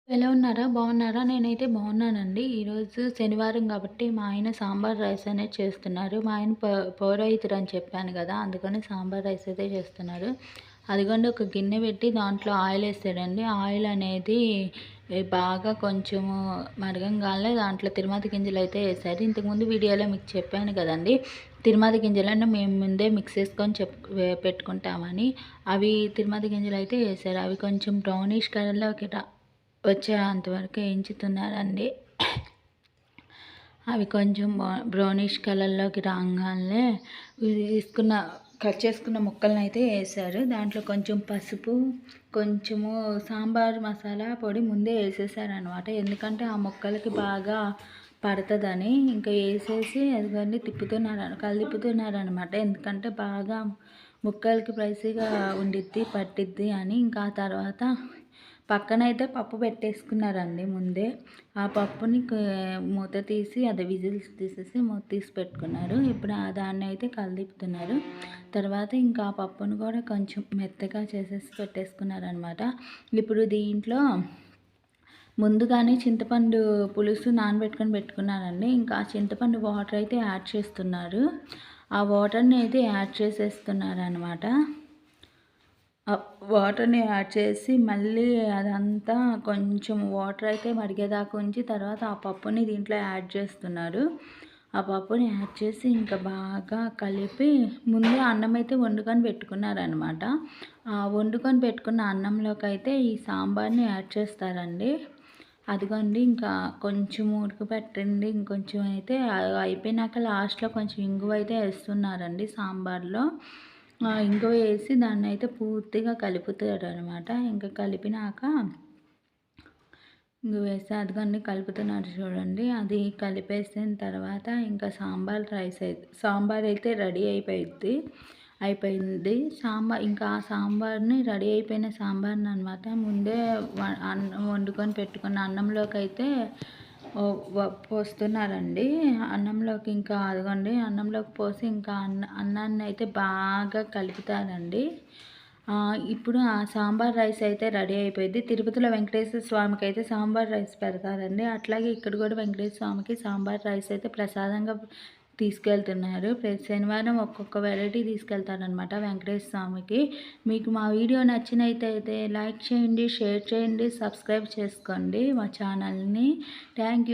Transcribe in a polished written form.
ఎలా ఉన్నారా? బాగున్నారా? నేనైతే బాగున్నానండి. ఈరోజు శనివారం కాబట్టి మా ఆయన సాంబార్ రైస్ అనేది చేస్తున్నారు. మా ఆయన పౌరోహితుడని చెప్పాను గదా! అందుకని సాంబార్ రైస్ అయితే చేస్తున్నారు. అదిగోండి ఒక గిన్నె పెట్టి దాంట్లో ఆయిలేసాడండి. ఆయిల్ అనేది బాగా కొంచెము మరగంగానే దాంట్లో తిరుమాత గింజలైతే ఏశారు. ఇంతకుముందు వీడియోలో మీకు చెప్పాను కదండీ! తిరుమాత గింజలను మేము ముందే మిక్స్ చేసుకొని పెట్టుకుంటామని. అవి తిరుమాత గింజలైతే ఏశారు. అవి కొంచెం బ్రౌనిష్ కలర్‌లోకి వచ్చేంత వరకు ఎంచుతున్నారండి. అవి కొంచెం బ్రౌనిష్ కలర్‌లోకి రాంగానే తీసుకున్న కట్ చేసుకున్న ముక్కలనైతే ఏశారు. దాంట్లో కొంచెం పసుపు, కొంచెము సాంబార్ మసాలా పొడి ముందే ఏసేసారనమాట. ఎందుకంటే ఆ ముక్కలకి బాగా పడతదని. ఇంకా ఏసేసి అదిగోండి కలదిప్పుతున్నారనమాట. ఎందుకంటే బాగా ముక్కలకి స్పైసీగా ఉండిద్ది, పట్టిద్ది అని. ఇంకా ఆ తర్వాత పక్కనైతే పప్పు పెట్టేసుకున్నారండి ముందే. ఆ పప్పుని మూత తీసి అదే విజిల్స్ తీసేసి మూత తీసి పెట్టుకున్నారు. ఇప్పుడు దాన్నైతే కలదిపుతున్నారు. తర్వాత ఇంకా ఆ పప్పును కూడా కొంచెం మెత్తగా చేసేసి పెట్టేసుకున్నారనమాట. ఇప్పుడు దీంట్లో ముందుగానే చింతపండు పులుసు నానబెట్టుకొని పెట్టుకున్నారండి. ఇంకా ఆ చింతపండు వాటర్ అయితే యాడ్ చేస్తున్నారు. ఆ వాటర్ని అయితే యాడ్ చేసేస్తున్నారనమాట. వాటర్ని యాడ్ చేసి మళ్ళీ అదంతా కొంచెం వాటర్ అయితే మరిగేదాకా ఉంచి తర్వాత ఆ పప్పుని దీంట్లో యాడ్ చేస్తున్నారు. ఆ పప్పుని యాడ్ చేసి ఇంకా బాగా కలిపి ముందే అన్నం అయితే వండుకొని పెట్టుకున్నారనమాట. ఆ వండుకొని పెట్టుకున్న అన్నంలోకి అయితే ఈ సాంబార్ని యాడ్ చేస్తారండి. అదిగోండి ఇంకా కొంచెం ఉడకపెట్టండి. ఇంకొంచెం అయితే అయిపోయినాక లాస్ట్‌లో కొంచెం ఇంగువ అయితే వేస్తున్నారండి సాంబార్లో. ఇంగువ వేసి దాన్నైతే పూర్తిగా కలుపుతారనమాట. ఇంకా కలిపినాక ఇంగువ వేసి అదిగోండి కలుపుతున్నారు చూడండి. అది కలిపేసిన తర్వాత ఇంకా సాంబార్ అయితే రెడీ అయిపోయింది. ఇంకా ఆ సాంబార్ని రెడీ అయిపోయిన సాంబార్ని అనమాట ముందే అన్నం వండుకొని పెట్టుకున్న అన్నంలోకి అయితే పోస్తున్నారండి. అన్నంలోకి ఇంకా అదిగోండి అన్నంలోకి పోసి ఇంకా అన్నాన్ని అయితే బాగా కలుపుతారండి. ఇప్పుడు ఆ సాంబార్ రైస్ అయితే రెడీ అయిపోయింది. తిరుపతిలో వెంకటేశ్వర స్వామికి అయితే సాంబార్ రైస్ పెడతారండి. అట్లాగే ఇక్కడ కూడా వెంకటేశ్వర స్వామికి సాంబార్ రైస్ అయితే ప్రసాదంగా తీసుకెళ్తున్నారు. ప్రతి శనివారం ఒక్కొక్క వెరైటీ తీసుకెళ్తారనమాట వెంకటేశ్వర స్వామికి. మీకు మా వీడియో నచ్చినట్టయితే లైక్ చేయండి, షేర్ చేయండి, సబ్స్క్రైబ్ చేసుకోండి మా ఛానల్ని. Thank you.